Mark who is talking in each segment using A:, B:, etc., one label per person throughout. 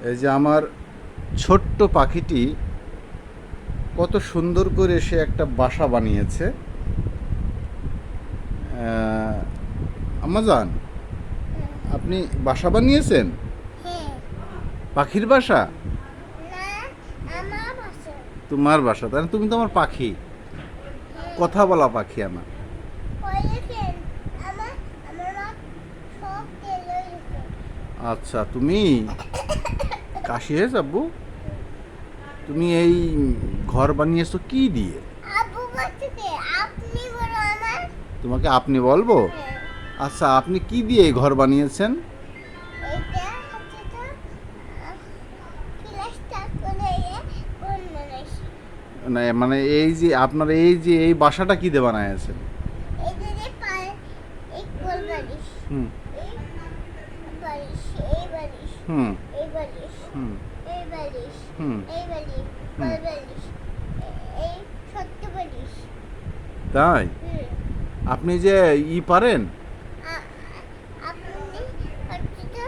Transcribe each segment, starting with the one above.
A: এই যে আমার ছোট্ট পাখিটি কত সুন্দর করে সে একটা বাসা বানিয়েছে। আম্মাজান, আপনি বাসা বানিয়েছেন?
B: হ্যাঁ।
A: পাখির বাসা?
B: না, আমার বাসা।
A: তোমার বাসা? তাহলে তুমি তো আমার পাখি, কথা বলা পাখি আমার।
B: ওই দেখেন, আমার আমার মা সব তেলে রেখে।
A: আচ্ছা, তুমি কাশি হয়েছে আব্বু? তুমি এই ঘর বানিয়েছো কি দিয়ে?
B: আব্বু বলছে যে, আপনি বলো আমার।
A: তোমাকে আপনি বলবো?
B: হ্যাঁ।
A: আচ্ছা, আপনি কি দিয়ে এই ঘর বানিয়েছেন?
B: এইটা হচ্ছে তো প্লাস্টার করে কোন বানাইছি।
A: না, মানে এই যে আপনার এই বাসাটা কি দিয়ে বানিয়েছেন?
B: এই যে পায় এই কোল বালিশ,
A: হুম
B: এই বালিশ, এই বালিশ,
A: হুম
B: এই বালিশ,
A: হুম
B: এই বালিশ,
A: হুম
B: এই বালিশ, কোল বালিশ, এই ছোট্ট বালিশ।
A: তাই?
B: হুম।
A: আপনি যে পারেন?
B: আ- আপনি হচ্ছে তো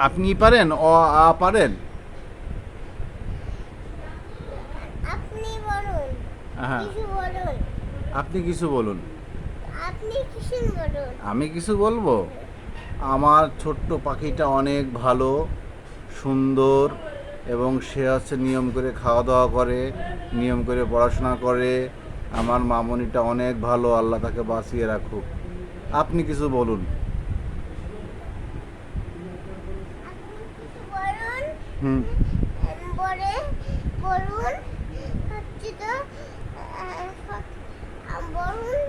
A: আপনি পারেন? পারেন?
B: আপনি বলুন,
A: হ্যাঁ,
B: কিছু বলুন,
A: আপনি কিছু বলুন।
B: আপনি কিছু বলুন।
A: আমি কিছু বলবো? আমার ছোট্ট পাখিটা অনেক ভালো, সুন্দর, এবং সে হচ্ছে নিয়ম করে খাওয়া দাওয়া করে, নিয়ম করে পড়াশোনা করে। আমার মামনিটা অনেক ভালো, আল্লাহ তাকে বাঁচিয়ে রাখুক। আপনি কিছু বলুন।
B: আপনি কিছু বলুন।
A: হুম
B: বলে বলুন হচ্ছে তো বলুন